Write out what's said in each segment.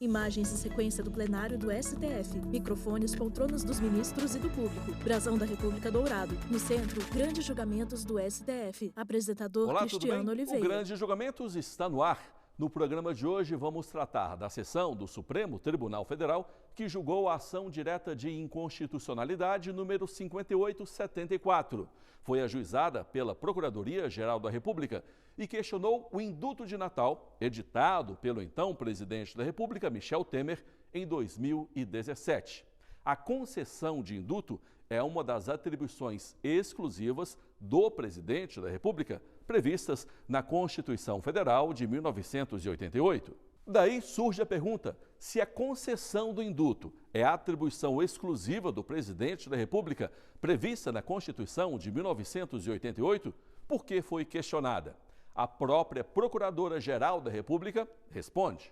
Imagens em sequência do plenário do STF. Microfones, poltronas dos ministros e do público. Brasão da República dourado. No centro, grandes julgamentos do STF. Apresentador Olá, Cristiano Oliveira. O Grandes Julgamentos está no ar. No programa de hoje vamos tratar da sessão do Supremo Tribunal Federal que julgou a ação direta de inconstitucionalidade número 5874. Foi ajuizada pela Procuradoria-Geral da República e questionou o indulto de Natal, editado pelo então presidente da República, Michel Temer, em 2017. A concessão de indulto é uma das atribuições exclusivas do presidente da República, previstas na Constituição Federal de 1988. Daí surge a pergunta: se a concessão do indulto é a atribuição exclusiva do presidente da República, prevista na Constituição de 1988, por que foi questionada? A própria Procuradora-Geral da República responde.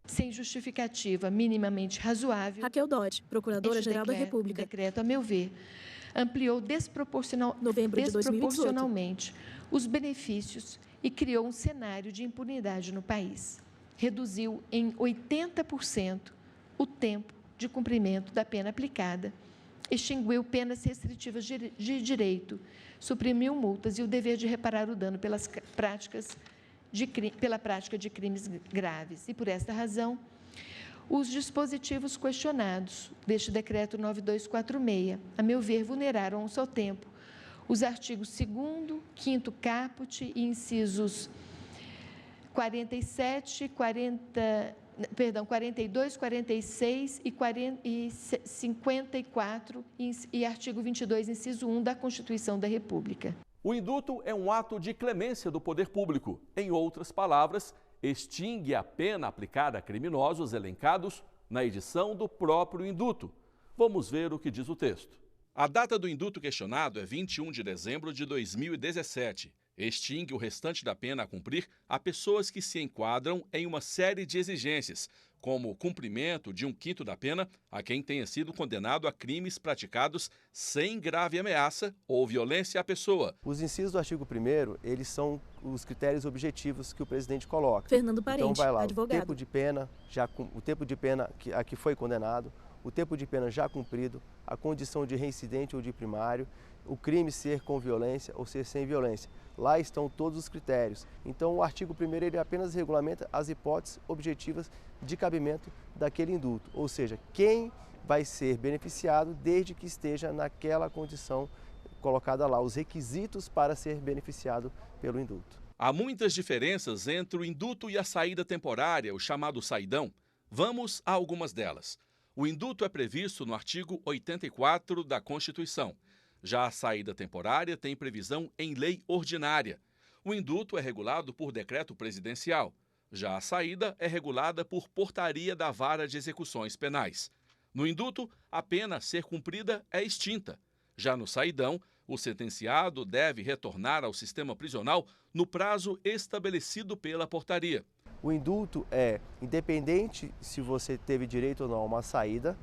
Sem justificativa minimamente razoável, Raquel Dodge, Procuradora-Geral da República. O decreto, a meu ver, ampliou desproporcionalmente os benefícios e criou um cenário de impunidade no país. Reduziu em 80% o tempo de cumprimento da pena aplicada, extinguiu penas restritivas de direito, suprimiu multas e o dever de reparar o dano pela prática de crimes graves. E, por esta razão, os dispositivos questionados deste Decreto 9246, a meu ver, vulneraram ao seu tempo os artigos 2º, 5º caput e incisos 42, 46 e 54 e artigo 22, inciso 1 da Constituição da República. O indulto é um ato de clemência do poder público. Em outras palavras, extingue a pena aplicada a criminosos elencados na edição do próprio indulto. Vamos ver o que diz o texto. A data do indulto questionado é 21 de dezembro de 2017. Extingue o restante da pena a cumprir a pessoas que se enquadram em uma série de exigências, como o cumprimento de 1/5 da pena a quem tenha sido condenado a crimes praticados sem grave ameaça ou violência à pessoa. Os incisos do artigo 1º, eles são os critérios objetivos que o presidente coloca. Fernando Parente, então vai lá, advogado. O tempo de pena a que foi condenado, o tempo de pena já cumprido, a condição de reincidente ou de primário, o crime ser com violência ou ser sem violência. Lá estão todos os critérios. Então o artigo 1º ele apenas regulamenta as hipóteses objetivas de cabimento daquele indulto, ou seja, quem vai ser beneficiado desde que esteja naquela condição colocada lá, os requisitos para ser beneficiado pelo indulto. Há muitas diferenças entre o indulto e a saída temporária, o chamado saidão. Vamos a algumas delas. O indulto é previsto no artigo 84 da Constituição. Já a saída temporária tem previsão em lei ordinária. O indulto é regulado por decreto presidencial. Já a saída é regulada por portaria da Vara de Execuções Penais. No indulto, a pena a ser cumprida é extinta. Já no saidão, o sentenciado deve retornar ao sistema prisional no prazo estabelecido pela portaria. O indulto é independente se você teve direito ou não a uma saída,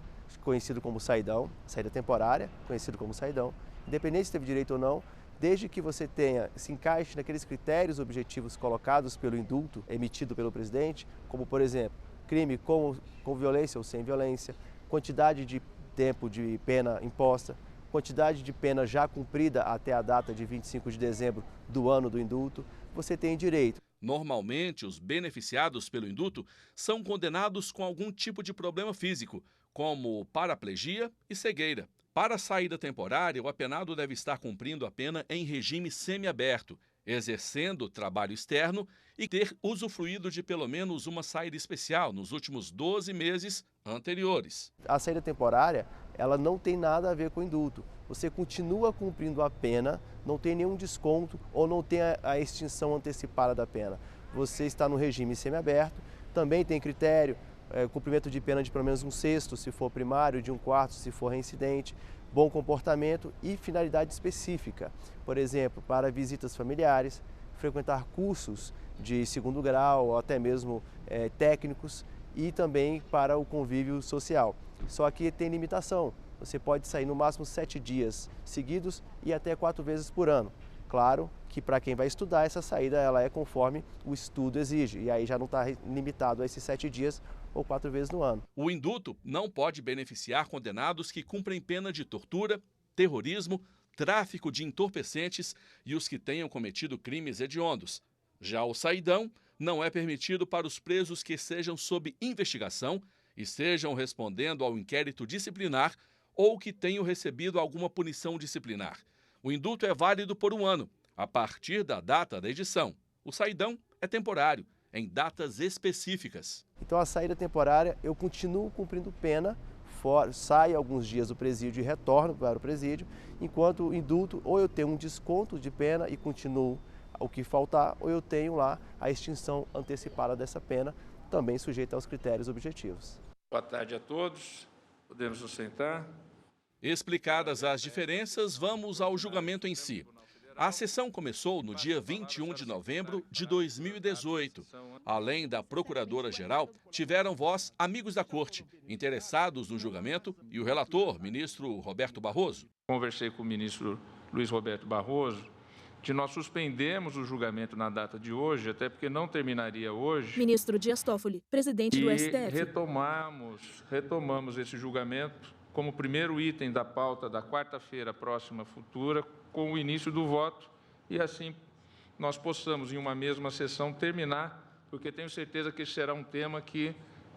conhecido como saidão, saída temporária, conhecido como saidão, independente se teve direito ou não, desde que você se encaixe naqueles critérios objetivos colocados pelo indulto emitido pelo presidente, como, por exemplo, crime com violência ou sem violência, quantidade de tempo de pena imposta, quantidade de pena já cumprida até a data de 25 de dezembro do ano do indulto, você tem direito. Normalmente, os beneficiados pelo indulto são condenados com algum tipo de problema físico, como paraplegia e cegueira. Para a saída temporária, o apenado deve estar cumprindo a pena em regime semiaberto, exercendo trabalho externo e ter usufruído de pelo menos uma saída especial nos últimos 12 meses anteriores. A saída temporária, ela não tem nada a ver com o indulto. Você continua cumprindo a pena, não tem nenhum desconto ou não tem a extinção antecipada da pena. Você está no regime semiaberto, também tem critério, cumprimento de pena de pelo menos 1/6 se for primário, de 1/4 se for reincidente, bom comportamento e finalidade específica. Por exemplo, para visitas familiares, frequentar cursos de 2º grau ou até mesmo técnicos e também para o convívio social. Só que tem limitação, você pode sair no máximo 7 dias seguidos e até 4 vezes por ano. Claro que para quem vai estudar, essa saída ela é conforme o estudo exige, e aí já não está limitado a esses 7 dias, ou 4 vezes no ano. O indulto não pode beneficiar condenados que cumprem pena de tortura, terrorismo, tráfico de entorpecentes e os que tenham cometido crimes hediondos. Já o saidão não é permitido para os presos que sejam sob investigação, estejam respondendo ao inquérito disciplinar ou que tenham recebido alguma punição disciplinar. O indulto é válido por 1 ano, a partir da data da edição. O saidão é temporário, em datas específicas. Então a saída temporária, eu continuo cumprindo pena, saio alguns dias do presídio e retorno para o presídio, enquanto o indulto ou eu tenho um desconto de pena e continuo o que faltar, ou eu tenho lá a extinção antecipada dessa pena, também sujeita aos critérios objetivos. Boa tarde a todos. Podemos nos sentar. Explicadas as diferenças, vamos ao julgamento em si. A sessão começou no dia 21 de novembro de 2018. Além da Procuradora-Geral, tiveram voz amigos da Corte, interessados no julgamento, e o relator, ministro Roberto Barroso. Conversei com o ministro Luiz Roberto Barroso, que nós suspendemos o julgamento na data de hoje, até porque não terminaria hoje. Ministro Dias Toffoli, presidente do STF. Retomamos esse julgamento como primeiro item da pauta da quarta-feira próxima futura, com o início do voto, e assim nós possamos, em uma mesma sessão, terminar, porque tenho certeza que esse será um tema que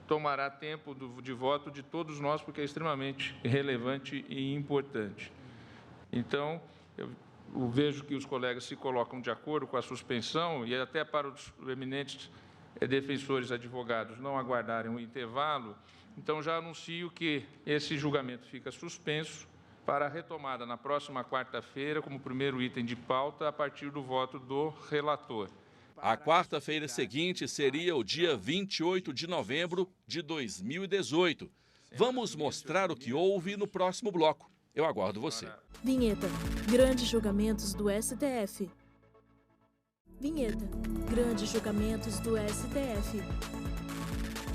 tomará tempo de voto de todos nós, porque é extremamente relevante e importante. Então, eu vejo que os colegas se colocam de acordo com a suspensão, e até para os eminentes defensores advogados não aguardarem um intervalo, então já anuncio que esse julgamento fica suspenso para a retomada na próxima quarta-feira, como primeiro item de pauta, a partir do voto do relator. A quarta-feira seguinte seria o dia 28 de novembro de 2018. Vamos mostrar o que houve no próximo bloco. Eu aguardo você. Vinheta. Grandes julgamentos do STF. Vinheta. Grandes julgamentos do STF.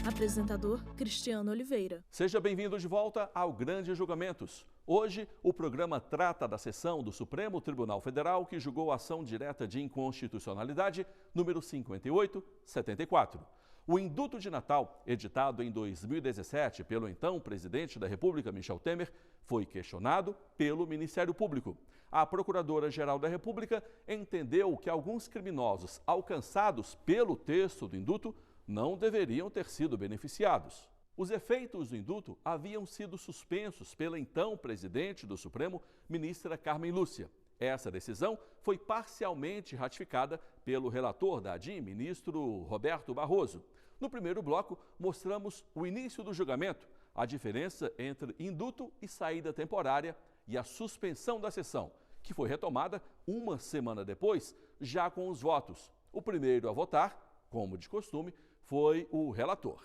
Apresentador Cristiano Oliveira. Seja bem-vindo de volta ao Grandes Julgamentos. Hoje, o programa trata da sessão do Supremo Tribunal Federal que julgou a ação direta de inconstitucionalidade número 5874. O indulto de Natal, editado em 2017 pelo então presidente da República, Michel Temer, foi questionado pelo Ministério Público. A Procuradora-Geral da República entendeu que alguns criminosos alcançados pelo texto do indulto não deveriam ter sido beneficiados. Os efeitos do indulto haviam sido suspensos pela então presidente do Supremo, ministra Carmen Lúcia. Essa decisão foi parcialmente ratificada pelo relator da ADIM, ministro Roberto Barroso. No primeiro bloco, mostramos o início do julgamento, a diferença entre indulto e saída temporária e a suspensão da sessão, que foi retomada 1 semana depois, já com os votos. O primeiro a votar, como de costume, foi o relator.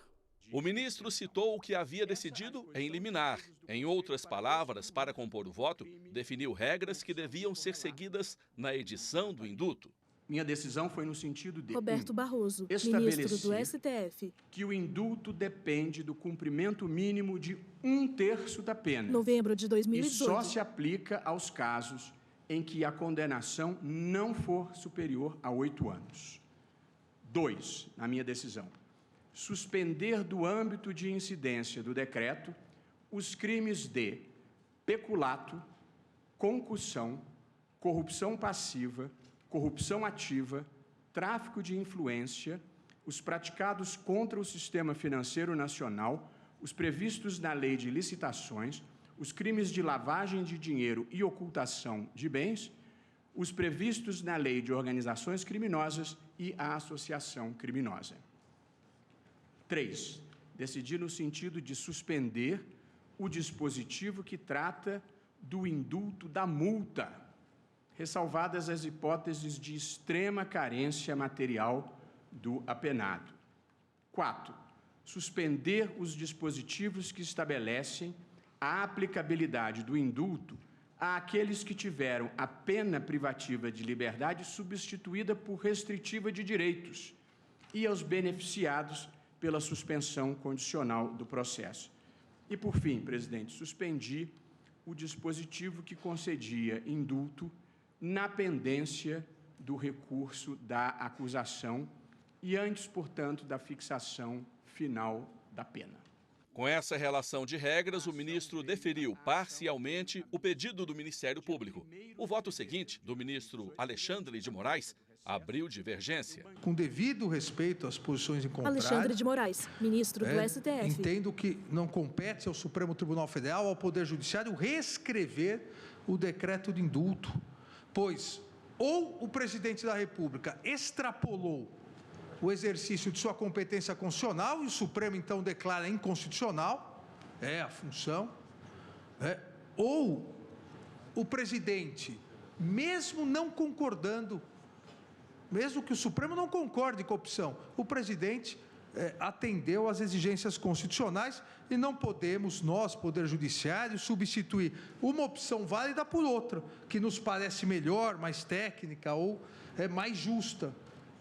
O ministro citou o que havia decidido em liminar. Em outras palavras, para compor o voto, definiu regras que deviam ser seguidas na edição do indulto. Minha decisão foi no sentido de Roberto Barroso, ministro do STF. Que o indulto depende do cumprimento mínimo de 1/3 da pena. Novembro de 2018. E só se aplica aos casos em que a condenação não for superior a 8 anos. 2, na minha decisão, suspender do âmbito de incidência do decreto os crimes de peculato, concussão, corrupção passiva, corrupção ativa, tráfico de influência, os praticados contra o sistema financeiro nacional, os previstos na Lei de Licitações, os crimes de lavagem de dinheiro e ocultação de bens, os previstos na Lei de Organizações Criminosas e a associação criminosa. 3. Decidir no sentido de suspender o dispositivo que trata do indulto da multa, ressalvadas as hipóteses de extrema carência material do apenado. 4. Suspender os dispositivos que estabelecem a aplicabilidade do indulto àqueles que tiveram a pena privativa de liberdade substituída por restritiva de direitos e aos beneficiados pela suspensão condicional do processo. E, por fim, presidente, suspendi o dispositivo que concedia indulto na pendência do recurso da acusação e antes, portanto, da fixação final da pena. Com essa relação de regras, o ministro deferiu parcialmente o pedido do Ministério Público. O voto seguinte, do ministro Alexandre de Moraes, abriu divergência. Com devido respeito às posições em contrário... Alexandre de Moraes, ministro do STF. Entendo que não compete ao Supremo Tribunal Federal, ao Poder Judiciário, reescrever o decreto de indulto, pois ou o presidente da República extrapolou o exercício de sua competência constitucional e o Supremo, então, declara inconstitucional, a função, ou o presidente, mesmo não concordando, mesmo que o Supremo não concorde com a opção, o presidente atendeu às exigências constitucionais e não podemos, nós, Poder Judiciário, substituir uma opção válida por outra, que nos parece melhor, mais técnica ou mais justa.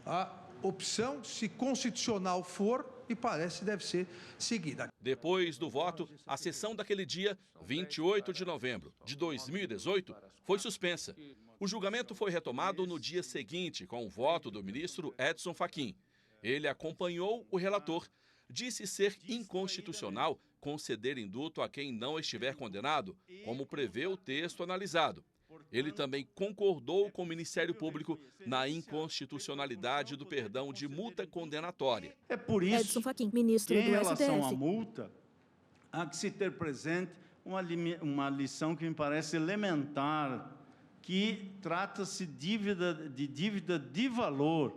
A opção, se constitucional for, e parece deve ser seguida. Depois do voto, a sessão daquele dia, 28 de novembro de 2018, foi suspensa. O julgamento foi retomado no dia seguinte, com o voto do ministro Edson Fachin. Ele acompanhou o relator, disse ser inconstitucional conceder indulto a quem não estiver condenado, como prevê o texto analisado. Ele também concordou com o Ministério Público na inconstitucionalidade do perdão de multa condenatória. É por isso Edson Fachin, ministro que, em do relação STF. à multa, há que se ter presente uma lição que me parece elementar, que trata-se de dívida de valor,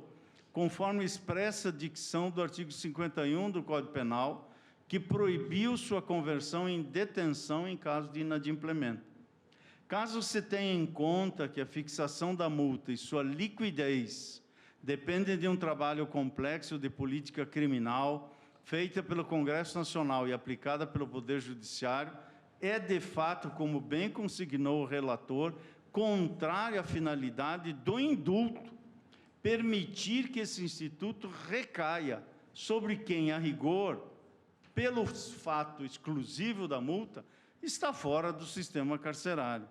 conforme expressa a dicção do artigo 51 do Código Penal, que proibiu sua conversão em detenção em caso de inadimplemento. Caso se tenha em conta que a fixação da multa e sua liquidez dependem de um trabalho complexo de política criminal, feita pelo Congresso Nacional e aplicada pelo Poder Judiciário, é de fato, como bem consignou o relator, contrária à finalidade do indulto, permitir que esse instituto recaia sobre quem, a rigor, pelo fato exclusivo da multa, está fora do sistema carcerário.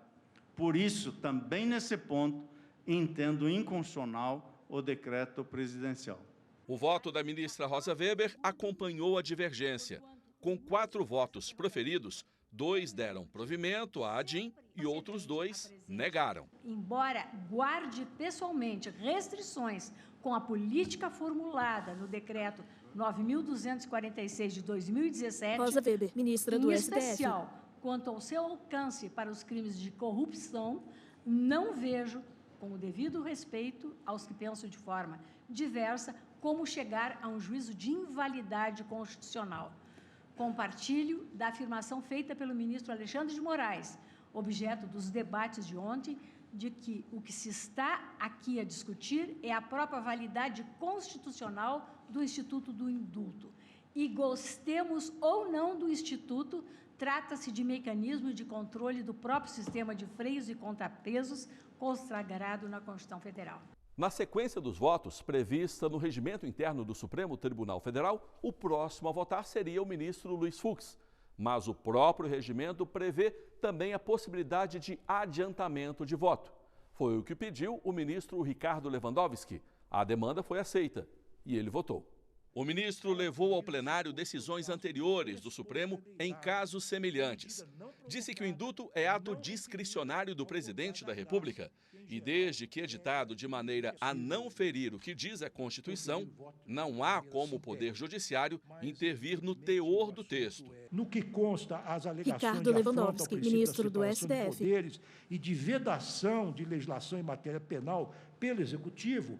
Por isso, também nesse ponto, entendo inconstitucional o decreto presidencial. O voto da ministra Rosa Weber acompanhou a divergência. Com 4 votos proferidos, 2 deram provimento à ADIM e outros 2 negaram. Embora guarde pessoalmente restrições com a política formulada no decreto 9.246 de 2017, Rosa Weber, ministra do STF. Em especial, quanto ao seu alcance para os crimes de corrupção, não vejo, com o devido respeito aos que pensam de forma diversa, como chegar a um juízo de invalidade constitucional. Compartilho da afirmação feita pelo ministro Alexandre de Moraes, objeto dos debates de ontem, de que o que se está aqui a discutir é a própria validade constitucional do Instituto do Indulto. E gostemos ou não do Instituto, trata-se de mecanismo de controle do próprio sistema de freios e contrapesos consagrado na Constituição Federal. Na sequência dos votos prevista no regimento interno do Supremo Tribunal Federal, o próximo a votar seria o ministro Luiz Fux. Mas o próprio regimento prevê também a possibilidade de adiantamento de voto. Foi o que pediu o ministro Ricardo Lewandowski. A demanda foi aceita e ele votou. O ministro levou ao plenário decisões anteriores do Supremo em casos semelhantes. Disse que o indulto é ato discricionário do presidente da República e, desde que editado de maneira a não ferir o que diz a Constituição, não há como o Poder Judiciário intervir no teor do texto. No que consta as alegações Ricardo de afronta ao Lewandowski, princípio ministro da do separação de STF. poderes e de vedação de legislação em matéria penal pelo Executivo,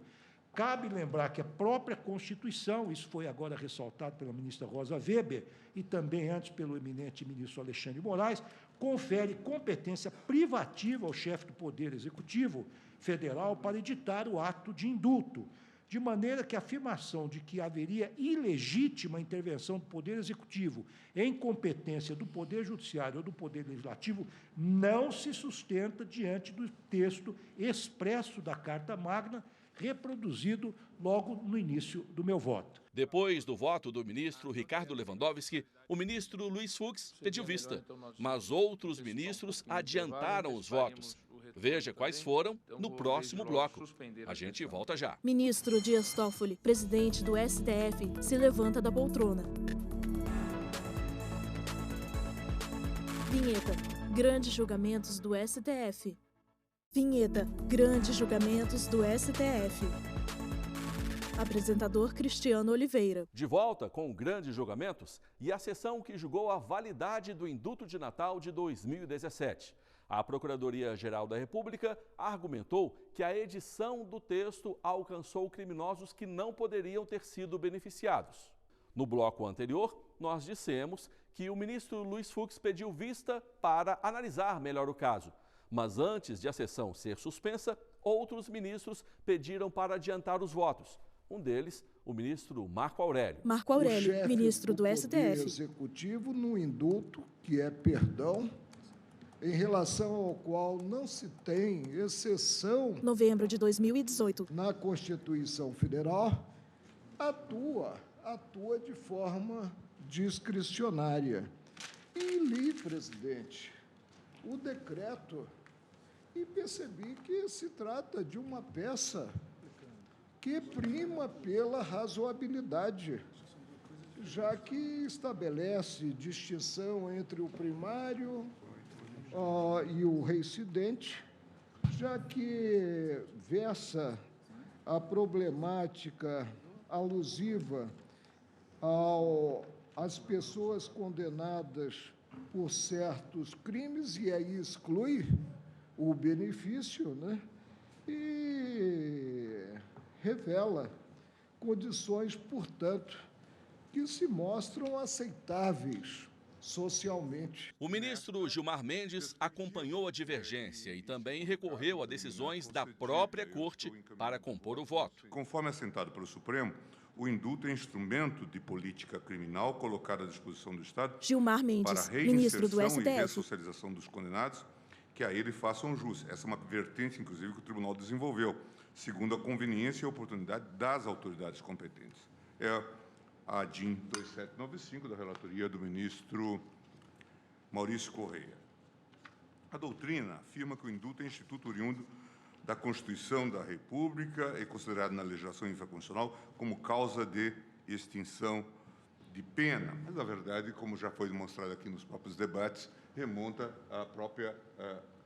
cabe lembrar que a própria Constituição, isso foi agora ressaltado pela ministra Rosa Weber e também antes pelo eminente ministro Alexandre de Moraes, confere competência privativa ao chefe do Poder Executivo Federal para editar o ato de indulto, de maneira que a afirmação de que haveria ilegítima intervenção do Poder Executivo em competência do Poder Judiciário ou do Poder Legislativo não se sustenta diante do texto expresso da Carta Magna, reproduzido logo no início do meu voto. Depois do voto do ministro Ricardo Lewandowski, o ministro Luiz Fux pediu vista, mas outros ministros adiantaram os votos. Veja quais foram no próximo bloco. A gente volta já. Ministro Dias Toffoli, presidente do STF, se levanta da poltrona. Vinheta: Grandes julgamentos do STF. Vinheta: Grandes julgamentos do STF. Apresentador Cristiano Oliveira. De volta com grandes julgamentos e a sessão que julgou a validade do Indulto de Natal de 2017. A Procuradoria-Geral da República argumentou que a edição do texto alcançou criminosos que não poderiam ter sido beneficiados. No bloco anterior, nós dissemos que o ministro Luiz Fux pediu vista para analisar melhor o caso. Mas antes de a sessão ser suspensa, outros ministros pediram para adiantar os votos. Um deles, o ministro Marco Aurélio. Marco Aurélio, ministro do STF. STF. Executivo no indulto, que é perdão, em relação ao qual não se tem exceção. Novembro de 2018. Na Constituição Federal, atua de forma discricionária. E li, presidente, o decreto e percebi que se trata de uma peça que prima pela razoabilidade, já que estabelece distinção entre o primário e o reincidente, já que versa a problemática alusiva às pessoas condenadas por certos crimes, e aí exclui o benefício, né? E revela condições, portanto, que se mostram aceitáveis socialmente. O ministro Gilmar Mendes acompanhou a divergência e também recorreu a decisões da própria Corte para compor o voto. Conforme assentado pelo Supremo, o indulto é instrumento de política criminal colocado à disposição do Estado Gilmar Mendes, para ministro do reinserção STF. e ressocialização dos condenados que a ele façam jus. Essa é uma vertente, inclusive, que o Tribunal desenvolveu, segundo a conveniência e a oportunidade das autoridades competentes. É a DIN 2795, da relatoria do ministro Maurício Correia. A doutrina afirma que o indulto é instituto oriundo da Constituição da República, é considerado na legislação infraconstitucional como causa de extinção de pena. Mas, na verdade, como já foi demonstrado aqui nos próprios debates, remonta à própria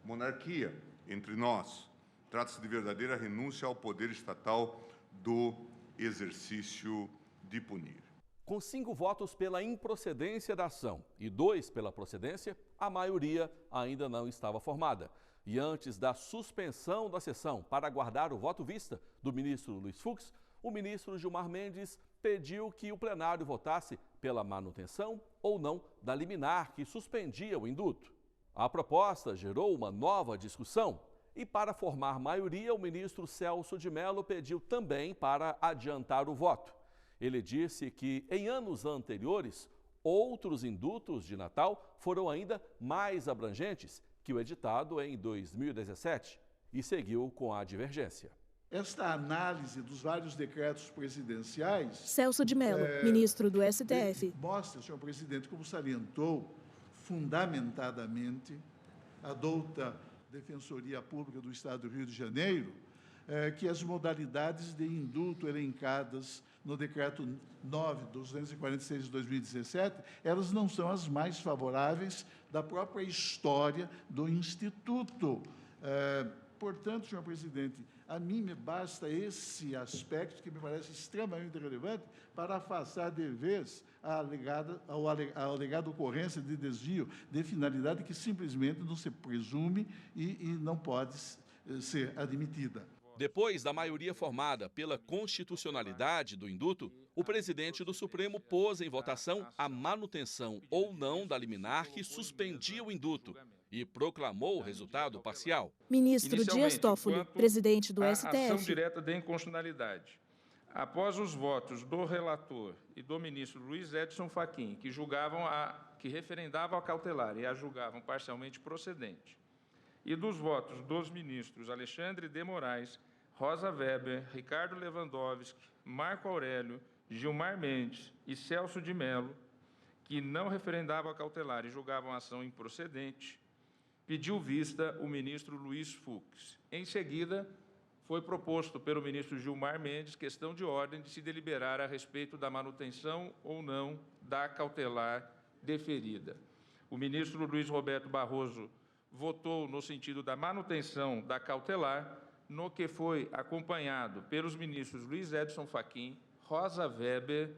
monarquia entre nós. Trata-se de verdadeira renúncia ao poder estatal do exercício de punir. Com 5 votos pela improcedência da ação e 2 pela procedência, a maioria ainda não estava formada. E antes da suspensão da sessão para aguardar o voto vista do ministro Luiz Fux, o ministro Gilmar Mendes pediu que o plenário votasse pela manutenção ou não da liminar que suspendia o indulto. A proposta gerou uma nova discussão e, para formar maioria, o ministro Celso de Mello pediu também para adiantar o voto. Ele disse que, em anos anteriores, outros indultos de Natal foram ainda mais abrangentes que o editado em 2017 e seguiu com a divergência. Esta análise dos vários decretos presidenciais... Celso de Mello, ministro do STF. Mostra, senhor presidente, como salientou fundamentadamente a douta Defensoria Pública do Estado do Rio de Janeiro, que as modalidades de indulto elencadas no decreto 9.246 de 2017, elas não são as mais favoráveis da própria história do Instituto. Portanto, senhor presidente, a mim me basta esse aspecto que me parece extremamente relevante para afastar de vez a alegada ocorrência de desvio de finalidade que simplesmente não se presume e não pode ser admitida. Depois da maioria formada pela constitucionalidade do indulto, o presidente do Supremo pôs em votação a manutenção ou não da liminar que suspendia o indulto e proclamou o resultado parcial. Ministro Dias Toffoli, presidente do STF. Ação direta de inconstitucionalidade. Após os votos do relator e do ministro Luiz Edson Fachin, que referendavam a cautelar e a julgavam parcialmente procedente, e dos votos dos ministros Alexandre de Moraes, Rosa Weber, Ricardo Lewandowski, Marco Aurélio, Gilmar Mendes e Celso de Mello, que não referendavam a cautelar e julgavam a ação improcedente, pediu vista o ministro Luiz Fux. Em seguida, foi proposto pelo ministro Gilmar Mendes questão de ordem de se deliberar a respeito da manutenção ou não da cautelar deferida. O ministro Luiz Roberto Barroso votou no sentido da manutenção da cautelar, no que foi acompanhado pelos ministros Luiz Edson Fachin, Rosa Weber,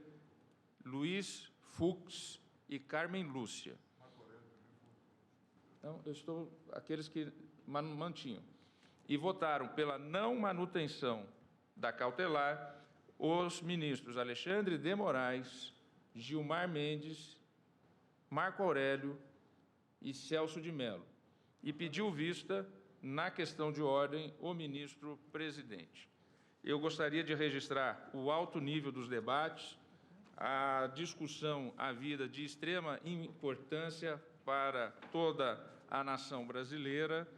Luiz Fux e Carmen Lúcia. Então, aqueles que mantinham. E votaram pela não manutenção da cautelar os ministros Alexandre de Moraes, Gilmar Mendes, Marco Aurélio e Celso de Mello. E pediu vista, na questão de ordem, o ministro-presidente. Eu gostaria de registrar o alto nível dos debates, a discussão havida de extrema importância para toda a nação brasileira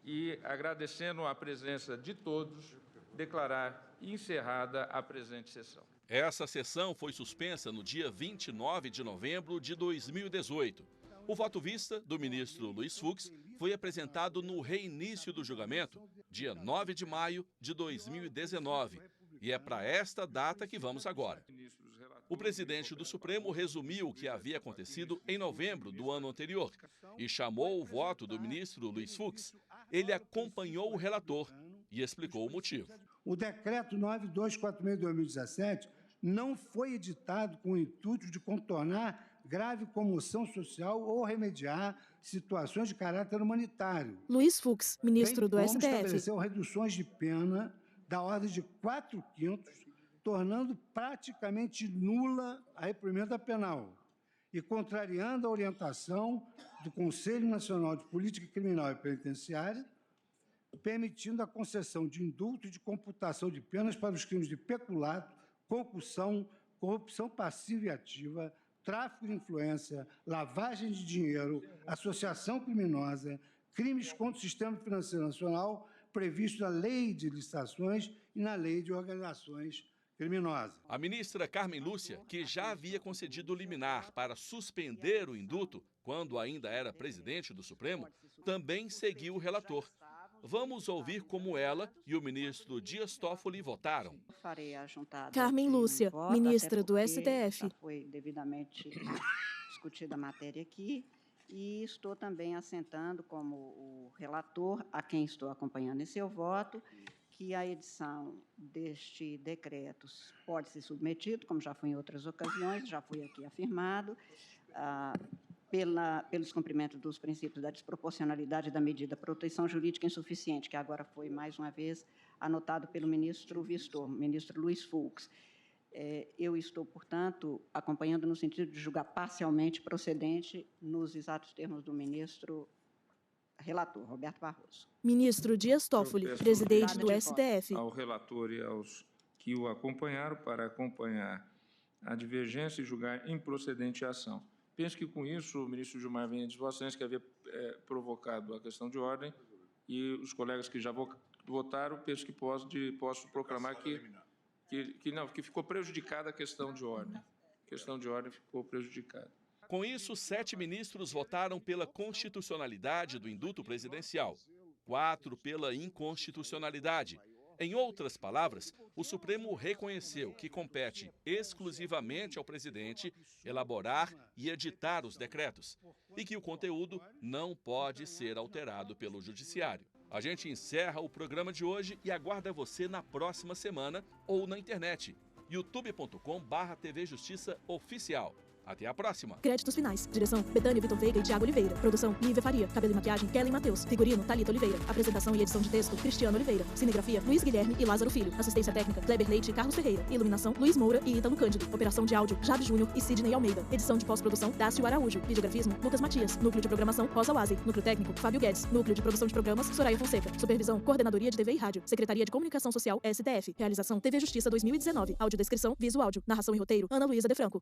e, agradecendo a presença de todos, declarar encerrada a presente sessão. Essa sessão foi suspensa no dia 29 de novembro de 2018. O voto vista do ministro Luiz Fux foi apresentado no reinício do julgamento, dia 9 de maio de 2019. E é para esta data que vamos agora. O presidente do Supremo resumiu o que havia acontecido em novembro do ano anterior e chamou o voto do ministro Luiz Fux. Ele acompanhou o relator e explicou o motivo. O decreto 9246 de 2017 não foi editado com o intuito de contornar grave comoção social ou remediar situações de caráter humanitário. Luiz Fux, ministro do STF. Estabeleceu reduções de pena da ordem de 4/5, tornando praticamente nula a reprimenda penal e contrariando a orientação do Conselho Nacional de Política Criminal e Penitenciária, permitindo a concessão de indulto e de computação de penas para os crimes de peculato, concussão, corrupção passiva e ativa, tráfico de influência, lavagem de dinheiro, associação criminosa, crimes contra o sistema financeiro nacional, previsto na Lei de Licitações e na Lei de Organizações Criminosas. A ministra Carmen Lúcia, que já havia concedido liminar para suspender o indulto quando ainda era presidente do Supremo, também seguiu o relator. Vamos ouvir como ela e o ministro Dias Toffoli votaram. Carmen Lúcia, ministra do STF. Já foi devidamente discutida a matéria aqui e estou também assentando como o relator, a quem estou acompanhando em seu voto, que a edição deste decreto pode ser submetido, como já foi em outras ocasiões, já foi aqui afirmado, pelo descumprimento dos princípios da desproporcionalidade da medida proteção jurídica insuficiente, que agora foi, mais uma vez, anotado pelo ministro Vistor, ministro Luiz Fux. Eu estou, portanto, acompanhando no sentido de julgar parcialmente procedente nos exatos termos do ministro relator, Roberto Barroso. Ministro Dias Toffoli, presidente do STF. Ao relator e aos que o acompanharam para acompanhar a divergência e julgar improcedente a ação. Penso que, com isso, o ministro Gilmar Mendes, Vossa Excelência, que havia provocado a questão de ordem, e os colegas que já votaram, penso que posso proclamar que ficou prejudicada a questão de ordem. A questão de ordem ficou prejudicada. Com isso, 7 ministros votaram pela constitucionalidade do indulto presidencial, 4 pela inconstitucionalidade. Em outras palavras, o Supremo reconheceu que compete exclusivamente ao presidente elaborar e editar os decretos e que o conteúdo não pode ser alterado pelo Judiciário. A gente encerra o programa de hoje e aguarda você na próxima semana ou na internet, youtube.com/TV Justiça Oficial. Até a próxima. Créditos finais. Direção: Betânia Vitor Veiga e Thiago Oliveira. Produção: Lívia Faria. Cabelo e maquiagem: Kellen Matheus. Figurino: Thalita Oliveira. Apresentação e edição de texto: Cristiano Oliveira. Cinegrafia: Luiz Guilherme e Lázaro Filho. Assistência técnica: Kleber Leite e Carlos Ferreira. Iluminação: Luiz Moura e Ítalo Cândido. Operação de áudio: Jabe Júnior e Sidney Almeida. Edição de pós-produção: Dácio Araújo. Videografismo: Lucas Matias. Núcleo de programação: Rosa Wazi. Núcleo técnico: Fábio Guedes. Núcleo de produção de programas: Soraya Fonseca. Supervisão: Coordenadoria de TV e Rádio. Secretaria de Comunicação Social, STF. Realização: TV Justiça 2019. Audiodescrição: Viso Áudio. Narração e roteiro: Ana Luísa de Franco.